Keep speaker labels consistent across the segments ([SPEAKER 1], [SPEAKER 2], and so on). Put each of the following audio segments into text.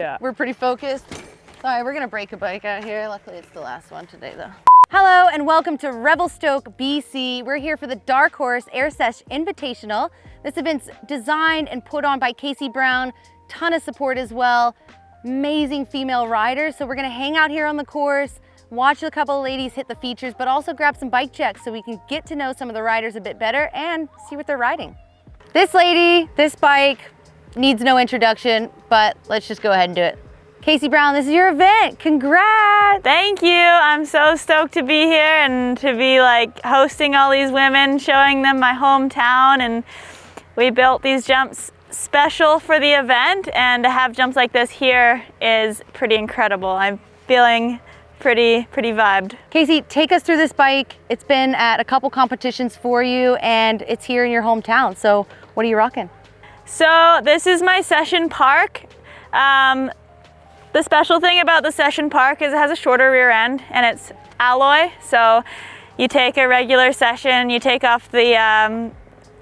[SPEAKER 1] Yeah.
[SPEAKER 2] We're pretty focused. Sorry, we're gonna break a bike out here. Luckily it's the last one today though. Hello and welcome to Revelstoke, BC. We're here for the Dark Horse Air Sesh Invitational. This event's designed and put on by Casey Brown. Ton of support as well. Amazing female riders. So we're gonna hang out here on the course, watch a couple of ladies hit the features, but also grab some bike checks so we can get to know some of the riders a bit better and see what they're riding. This lady, this bike, needs no introduction, but let's just go ahead and do it. Casey Brown, this is your event. Congrats!
[SPEAKER 1] Thank you. I'm so stoked to be here and to be like hosting all these women, showing them my hometown. And we built these jumps special for the event, and to have jumps like this here is pretty incredible. I'm feeling pretty vibed.
[SPEAKER 2] Casey, take us through this bike. It's been at a couple competitions for you and it's here in your hometown. So what are you rocking?
[SPEAKER 1] So this is my Session Park. The special thing about the Session Park is it has a shorter rear end and it's alloy. So you take a regular Session, you take off the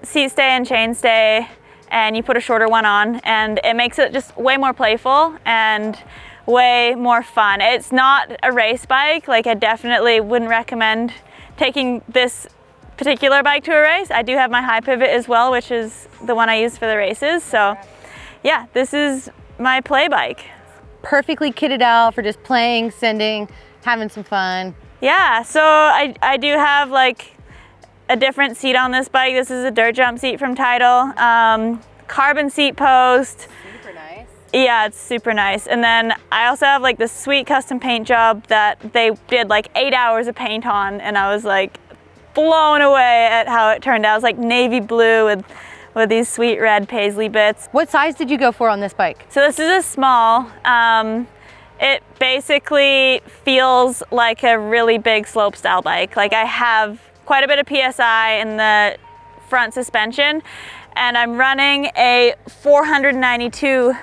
[SPEAKER 1] seat stay and chain stay, and you put a shorter one on, and it makes it just way more playful and way more fun. It's not a race bike. Like, I definitely wouldn't recommend taking this particular bike to a race. I do have my high pivot as well, which is the one I use for the races. So yeah, this is my play bike.
[SPEAKER 2] Perfectly kitted out for just playing, sending, having some fun.
[SPEAKER 1] Yeah, so I do have like a different seat on this bike. This is a dirt jump seat from Tidal. Carbon seat post.
[SPEAKER 2] Super nice.
[SPEAKER 1] Yeah, it's super nice. And then I also have like this sweet custom paint job that they did like 8 hours of paint on, and I was like blown away at how it turned out. It was like navy blue with these sweet red paisley bits.
[SPEAKER 2] What size did you go for on this bike?
[SPEAKER 1] So this is a small. It basically feels like a really big slope style bike. Like, I have quite a bit of PSI in the front suspension, and I'm running a 492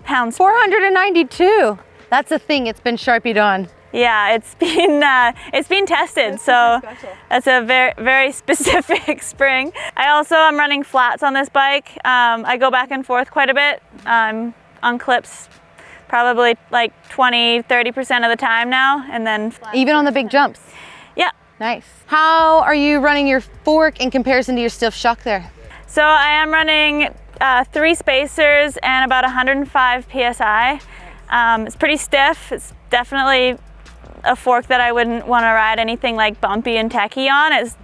[SPEAKER 1] pounds.
[SPEAKER 2] 492. That's a thing. It's been Sharpied on.
[SPEAKER 1] Yeah, it's been tested. So that's a very specific spring. I also am running flats on this bike. I go back and forth quite a bit. On clips probably like 20-30% of the time now, and then
[SPEAKER 2] Even on the big jumps.
[SPEAKER 1] yeah.
[SPEAKER 2] Nice. How are you running your fork in comparison to your stiff shock there?
[SPEAKER 1] So I am running 3 spacers and about 105 PSI. It's pretty stiff. It's definitely a fork that I wouldn't want to ride anything like bumpy and techy on. It's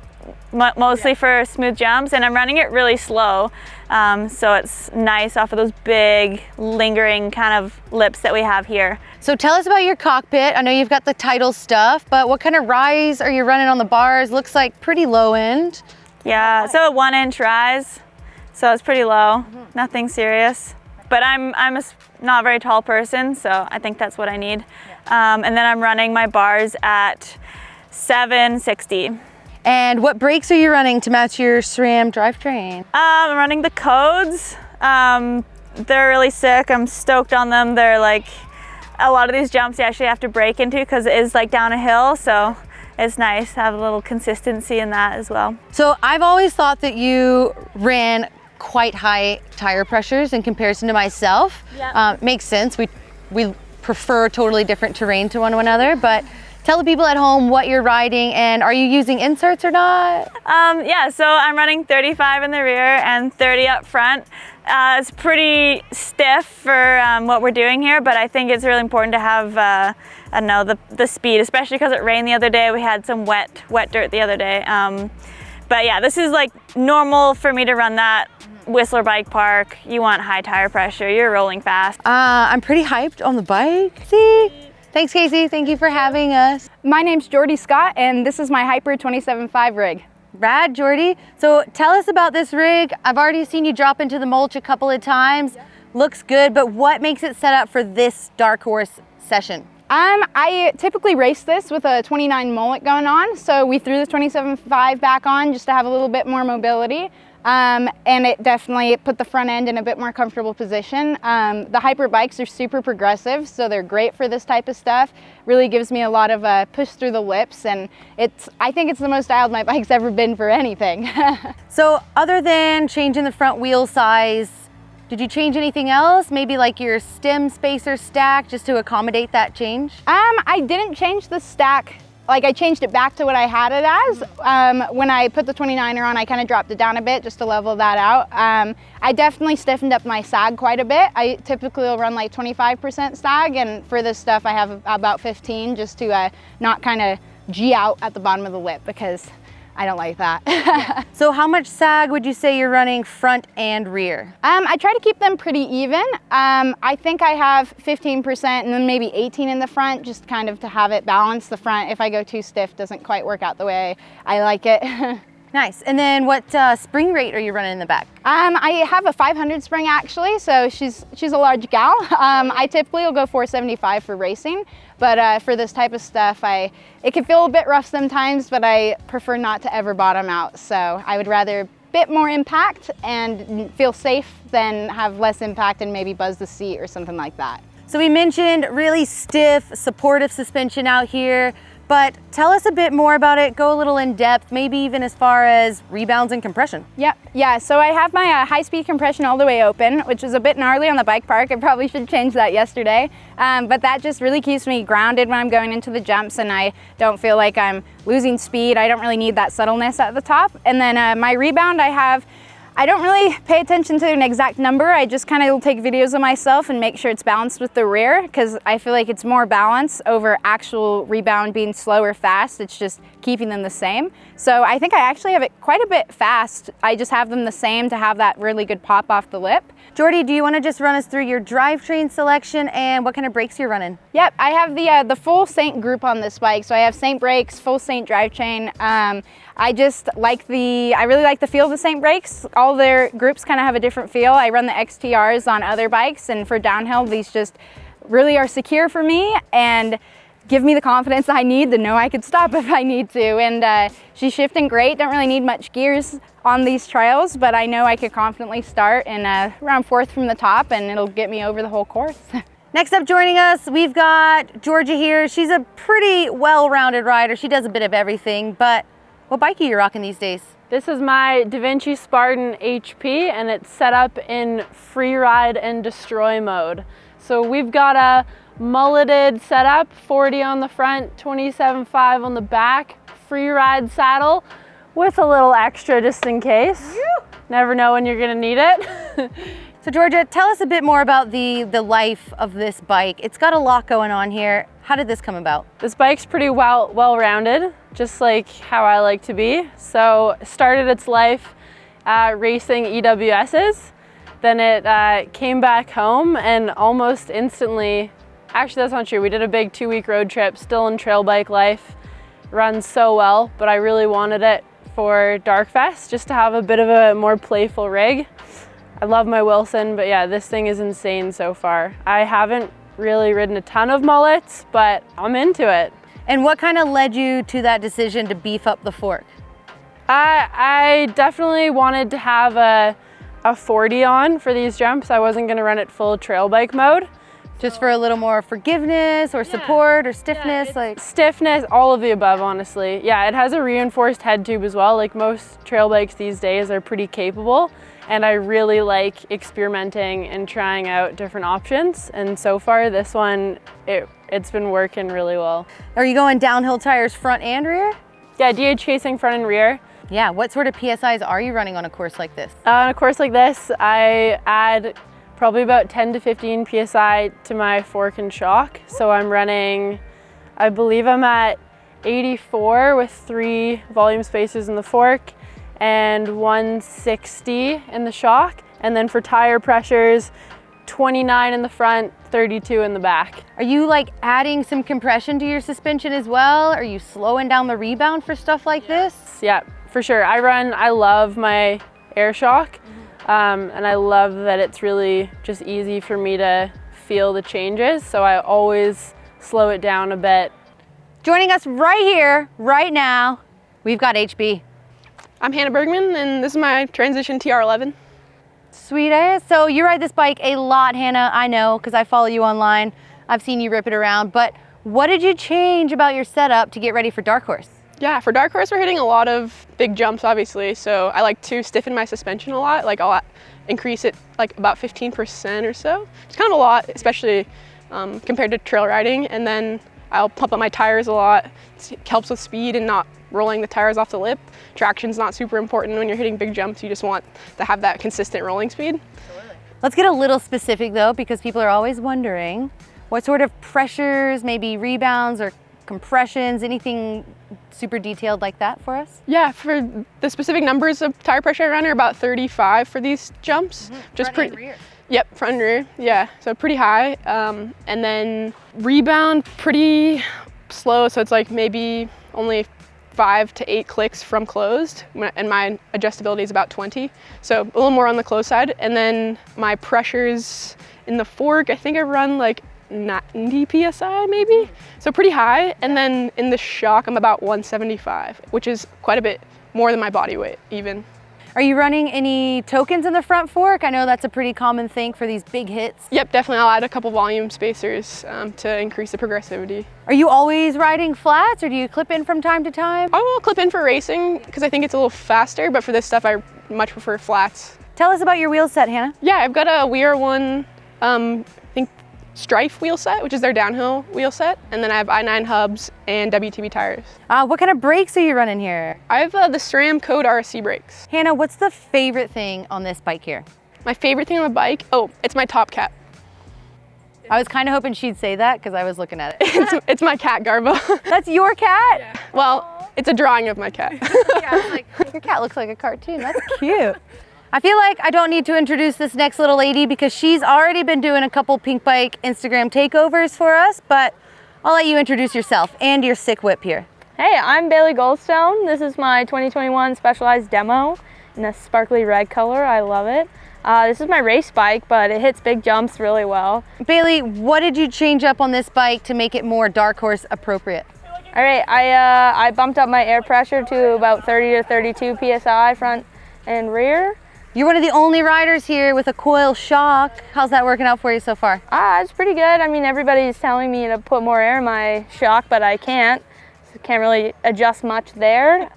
[SPEAKER 1] mostly for smooth jumps, and I'm running it really slow. So it's nice off of those big lingering kind of lips that we have here.
[SPEAKER 2] So tell us about your cockpit. I know you've got the Tidal stuff, but what kind of rise are you running on the bars? Looks like pretty low end.
[SPEAKER 1] Yeah, so a 1-inch rise. So it's pretty low, nothing serious. But I'm a not very tall person, so I think that's what I need. And then I'm running my bars at 760.
[SPEAKER 2] And what brakes are you running to match your SRAM drivetrain?
[SPEAKER 1] I'm running the Codes. They're really sick. I'm stoked on them. They're like, a lot of these jumps you actually have to brake into because it is like down a hill, so it's nice to have a little consistency in that as well.
[SPEAKER 2] So I've always thought that you ran quite high tire pressures in comparison to myself.
[SPEAKER 1] Yeah.
[SPEAKER 2] Makes sense. We prefer totally different terrain to one another, but tell the people at home what you're riding, and are you using inserts or not?
[SPEAKER 1] Yeah, so I'm running 35 in the rear and 30 up front. It's pretty stiff for what we're doing here, but I think it's really important to have the speed, especially because it rained the other day. We had some wet dirt the other day. But yeah, this is like normal for me to run that. Whistler Bike Park, you want high tire pressure, you're rolling fast.
[SPEAKER 2] I'm pretty hyped on the bike. See? Thanks, Casey. Thank you for having us.
[SPEAKER 3] My name's Jordy Scott, and this is my Hyper 27.5 rig.
[SPEAKER 2] Rad, Jordy. So tell us about this rig. I've already seen you drop into the mulch a couple of times. Looks good, but what makes it set up for this Dark Horse session?
[SPEAKER 3] I typically race this with a 29 mullet going on, so we threw the 27.5 back on just to have a little bit more mobility. And it definitely put the front end in a bit more comfortable position. The Hyper bikes are super progressive, so they're great for this type of stuff. Really gives me a lot of push through the lips, and I think it's the most dialed my bike's ever been for anything.
[SPEAKER 2] So other than changing the front wheel size, Did you change anything else? Maybe like your stem spacer stack just to accommodate that change?
[SPEAKER 3] I didn't change the stack. Like I changed it back to what I had it as. When I put the 29er on, I kind of dropped it down a bit just to level that out. I definitely stiffened up my sag quite a bit. I typically will run like 25% sag, and for this stuff I have about 15 just to not kind of G out at the bottom of the lip, because I don't like that.
[SPEAKER 2] So how much sag would you say you're running front and rear?
[SPEAKER 3] I try to keep them pretty even. I think I have 15% and then maybe 18 in the front, just kind of to have it balance. The front, if I go too stiff, doesn't quite work out the way I like it.
[SPEAKER 2] Nice. And then what spring rate are you running in the back?
[SPEAKER 3] I have a 500 spring actually, so she's a large gal. I typically will go 475 for racing, but for this type of stuff, it can feel a bit rough sometimes, but I prefer not to ever bottom out. So I would rather a bit more impact and feel safe than have less impact and maybe buzz the seat or something like that.
[SPEAKER 2] So we mentioned really stiff, supportive suspension out here, but tell us a bit more about it. Go a little in depth, maybe even as far as rebounds and compression.
[SPEAKER 3] Yep, yeah, so I have my high-speed compression all the way open, which is a bit gnarly on the bike park. I probably should change that yesterday, but that just really keeps me grounded when I'm going into the jumps, and I don't feel like I'm losing speed. I don't really need that subtleness at the top. And then my rebound, I don't really pay attention to an exact number. I just kind of take videos of myself and make sure it's balanced with the rear, because I feel like it's more balance over actual rebound being slow or fast. It's just keeping them the same. So I think I actually have it quite a bit fast. I just have them the same to have that really good pop off the lip.
[SPEAKER 2] Jordy, do you want to just run us through your drivetrain selection and what kind of brakes you're running?
[SPEAKER 3] Yep, I have the full Saint group on this bike. So I have Saint brakes, full Saint drivetrain. I really like the feel of the Saint brakes. All their groups kind of have a different feel. I run the XTRs on other bikes, and for downhill, these just really are secure for me and give me the confidence I need to know I could stop if I need to. And she's shifting great. Don't really need much gears on these trails, but I know I could confidently start in around 4th from the top, and it'll get me over the whole course.
[SPEAKER 2] Next up joining us, we've got Georgia here. She's a pretty well-rounded rider. She does a bit of everything, but what bike are you rocking these days?
[SPEAKER 4] This is my Devinci Spartan HP, and it's set up in Freeride and Destroy mode. So we've got a mulleted setup, 40 on the front, 27.5 on the back, Freeride saddle with a little extra just in case. Never know when you're gonna need it.
[SPEAKER 2] So Georgia, tell us a bit more about the life of this bike. It's got a lot going on here. How did this come about?
[SPEAKER 4] This bike's pretty well-rounded, just like how I like to be. So started its life racing EWSs. Then it came back home and almost instantly, actually that's not true, we did a big 2-week road trip, still in trail bike life. Runs so well, but I really wanted it for Darkfest just to have a bit of a more playful rig. I love my Wilson, but yeah, this thing is insane so far. I haven't really ridden a ton of mullets, but I'm into it.
[SPEAKER 2] And what kind of led you to that decision to beef up the fork?
[SPEAKER 4] I definitely wanted to have a 40 on for these jumps. I wasn't gonna run it full trail bike mode.
[SPEAKER 2] Just for a little more forgiveness or support or stiffness?
[SPEAKER 4] Stiffness, all of the above, honestly. Yeah, it has a reinforced head tube as well. Like most trail bikes these days are pretty capable, and I really like experimenting and trying out different options. And so far this one, it's been working really well.
[SPEAKER 2] Are you going downhill tires front and rear?
[SPEAKER 4] Yeah, DH casing front and rear.
[SPEAKER 2] Yeah, what sort of PSIs are you running on a course like this?
[SPEAKER 4] On a course like this, I add probably about 10 to 15 PSI to my fork and shock. So I'm running, I believe I'm at 84 with 3 volume spacers in the fork and 160 in the shock. And then for tire pressures, 29 in the front, 32 in the back.
[SPEAKER 2] Are you like adding some compression to your suspension as well? Are you slowing down the rebound for stuff like this?
[SPEAKER 4] Yeah, for sure. I love my air shock. And I love that it's really just easy for me to feel the changes, so I always slow it down a bit.
[SPEAKER 2] Joining us right here, right now, we've got HB.
[SPEAKER 5] I'm Hannah Bergemann, and this is my Transition TR11.
[SPEAKER 2] Sweet ass. So you ride this bike a lot, Hannah, I know, because I follow you online. I've seen you rip it around, but what did you change about your setup to get ready for Dark Horse?
[SPEAKER 5] Yeah, for dark horse, we're hitting a lot of big jumps, obviously. So I like to stiffen my suspension a lot. Like I'll increase it like about 15% or so. It's kind of a lot, especially compared to trail riding. And then I'll pump up my tires a lot. It helps with speed and not rolling the tires off the lip. Traction's not super important when you're hitting big jumps. You just want to have that consistent rolling speed.
[SPEAKER 2] Let's get a little specific though, because people are always wondering what sort of pressures, maybe rebounds or compressions, anything super detailed like that for us?
[SPEAKER 5] Yeah, for the specific numbers of tire pressure I run are about 35 for these jumps. Just
[SPEAKER 2] Front and rear.
[SPEAKER 5] Yep, front and rear, yeah, so pretty high. And then rebound, pretty slow, so it's like maybe only 5 to 8 clicks from closed, and my adjustability is about 20, so a little more on the close side. And then my pressures in the fork, I think I run like 90 PSI maybe, so pretty high. And then in the shock, I'm about 175, which is quite a bit more than my body weight even.
[SPEAKER 2] Are you running any tokens in the front fork? I know that's a pretty common thing for these big hits.
[SPEAKER 5] Yep, definitely. I'll add a couple volume spacers to increase the progressivity.
[SPEAKER 2] Are you always riding flats or do you clip in from time to time?
[SPEAKER 5] I will clip in for racing because I think it's a little faster, but for this stuff, I much prefer flats.
[SPEAKER 2] Tell us about your wheel set, Hannah.
[SPEAKER 5] Yeah, I've got a We Are One, I think Strife wheel set, which is their downhill wheel set. And then I have i9 hubs and WTB tires.
[SPEAKER 2] What kind of brakes are you running here?
[SPEAKER 5] I have the SRAM Code RSC brakes.
[SPEAKER 2] Hannah, what's the favorite thing on this bike here?
[SPEAKER 5] My favorite thing on the bike, oh, it's my top cap.
[SPEAKER 2] I was kind of hoping she'd say that because I was looking at it.
[SPEAKER 5] It's my cat, Garbo.
[SPEAKER 2] That's your cat?
[SPEAKER 5] Yeah. Well, it's a drawing of my cat.
[SPEAKER 2] Yeah, I was like, your cat looks like a cartoon. That's cute. I feel like I don't need to introduce this next little lady because she's already been doing a couple Pinkbike Instagram takeovers for us, but I'll let you introduce yourself and your sick whip here.
[SPEAKER 1] Hey, I'm Bailey Goldstone. This is my 2021 Specialized demo in a sparkly red color. I love it. This is my race bike, but it hits big jumps really well.
[SPEAKER 2] Bailey, what did you change up on this bike to make it more dark horse appropriate?
[SPEAKER 1] All right, I bumped up my air pressure to about 30 to 32 PSI front and rear.
[SPEAKER 2] You're one of the only riders here with a coil shock. How's that working out for you so far?
[SPEAKER 1] It's pretty good. I mean, everybody's telling me to put more air in my shock, but I can't. So can't really adjust much there.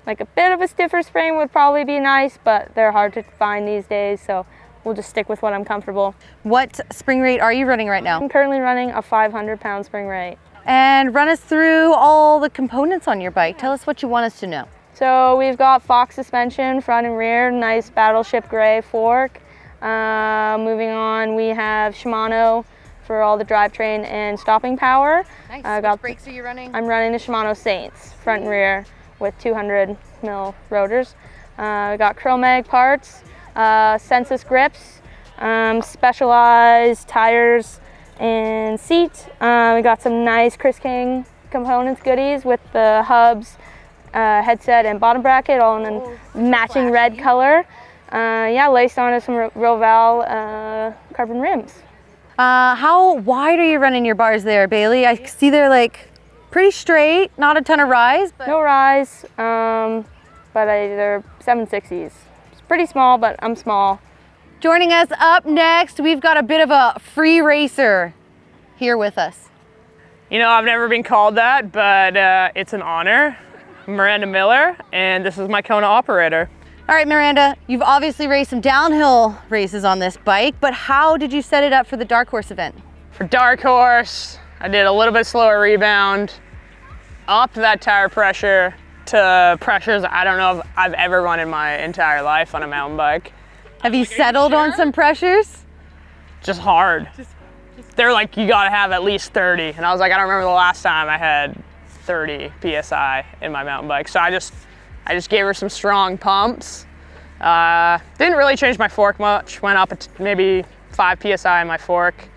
[SPEAKER 1] Like a bit of a stiffer spring would probably be nice, but they're hard to find these days, so we'll just stick with what I'm comfortable.
[SPEAKER 2] What spring rate are you running right now?
[SPEAKER 1] I'm currently running a 500-pound spring rate.
[SPEAKER 2] And run us through all the components on your bike. Tell us what you want us to know.
[SPEAKER 1] So we've got Fox suspension, front and rear, nice Battleship gray fork. Moving on, we have Shimano for all the drivetrain and stopping power.
[SPEAKER 2] Nice. Which brakes are you running?
[SPEAKER 1] I'm running the Shimano Saints, front and rear with 200 mil rotors. We got Chromag parts, Sensus grips, Specialized tires and seat. We got some nice Chris King components goodies with the hubs, headset and bottom bracket all in a matching red color. Yeah, laced onto some Roval carbon rims.
[SPEAKER 2] How wide are you running your bars there, Bailey? I see they're like pretty straight, not a ton of rise. But...
[SPEAKER 1] No rise, but they're 760s. It's pretty small, but I'm small.
[SPEAKER 2] Joining us up next, we've got a bit of a free racer here with us.
[SPEAKER 6] You know, I've never been called that, but it's an honor. Miranda Miller, and this is my Kona operator.
[SPEAKER 2] All right, Miranda, you've obviously raced some downhill races on this bike, but how did you set it up for the Dark Horse event?
[SPEAKER 6] For Dark Horse, I did a little bit slower rebound, up that tire pressure to pressures I don't know if I've ever run in my entire life on a mountain bike.
[SPEAKER 2] Have you settled on some pressures?
[SPEAKER 6] Just hard. They're like, you gotta have at least 30. And I was like, I don't remember the last time I had 30 PSI in my mountain bike. So I just gave her some strong pumps. Didn't really change my fork much. Went up maybe 5 PSI in my fork.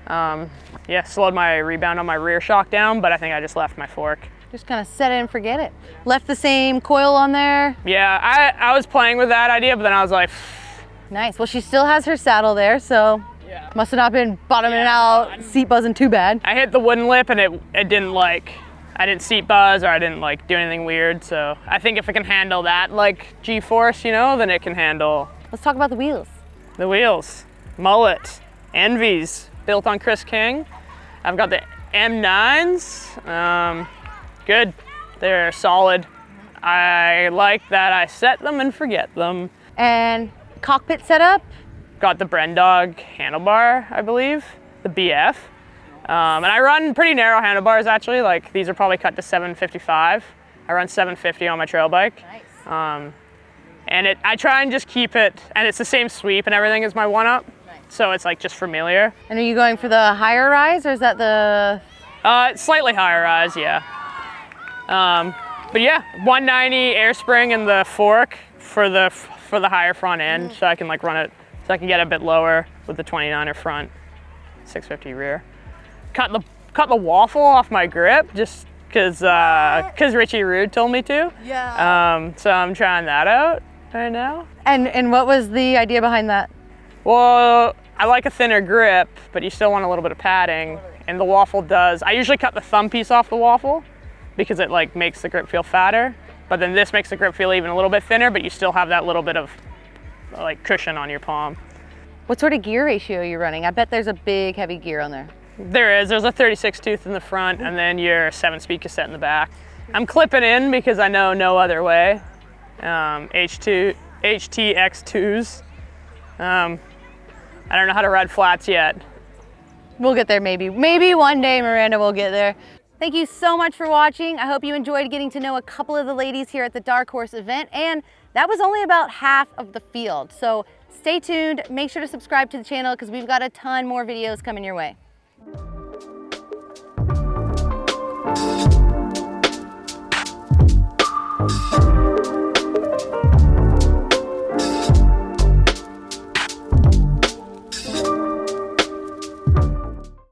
[SPEAKER 6] Yeah, slowed my rebound on my rear shock down, but I think I just left my fork.
[SPEAKER 2] Just kind of set it and forget it. Left the same coil on there.
[SPEAKER 6] Yeah, I was playing with that idea, but then I was like,
[SPEAKER 2] nice. Well, she still has her saddle there, so yeah. Must have not been bottoming out, seat buzzing too bad.
[SPEAKER 6] I hit the wooden lip and it didn't like, I didn't seat buzz or I didn't like do anything weird. So I think if it can handle that like G-force, you know, then it can handle.
[SPEAKER 2] Let's talk about the wheels.
[SPEAKER 6] The wheels, mullet, Envies, built on Chris King. I've got the M9s, good. They're solid. I like that I set them and forget them.
[SPEAKER 2] And cockpit setup?
[SPEAKER 6] Got the Brendog handlebar, I believe, the BF. And I run pretty narrow handlebars actually, like these are probably cut to 755. I run 750 on my trail bike.
[SPEAKER 2] Nice.
[SPEAKER 6] And I try and just keep it, and it's the same sweep and everything as my one-up. Nice. So it's like just familiar.
[SPEAKER 2] And are you going for the higher rise or is that the?
[SPEAKER 6] It's slightly higher rise, yeah. But yeah, 190 air spring in the fork for the higher front end, so I can like run it, so I can get a bit lower with the 29er front, 650 rear. Cut the waffle off my grip just because Richie Rude told me to.
[SPEAKER 2] Yeah.
[SPEAKER 6] So I'm trying that out right now.
[SPEAKER 2] And what was the idea behind that?
[SPEAKER 6] Well, I like a thinner grip, but you still want a little bit of padding, and the waffle does. I usually cut the thumb piece off the waffle because it like makes the grip feel fatter, but then this makes the grip feel even a little bit thinner, but you still have that little bit of like cushion on your palm.
[SPEAKER 2] What sort of gear ratio are you running? I bet there's a big heavy gear on there.
[SPEAKER 6] There's a 36 tooth in the front and then your 7-speed cassette in the back. I'm clipping in because I know no other way. HTX2s. I don't know how to ride flats yet.
[SPEAKER 2] We'll get there maybe. Maybe one day, Miranda, we'll get there. Thank you so much for watching. I hope you enjoyed getting to know a couple of the ladies here at the Dark Horse event, and that was only about half of the field. So stay tuned, make sure to subscribe to the channel because we've got a ton more videos coming your way.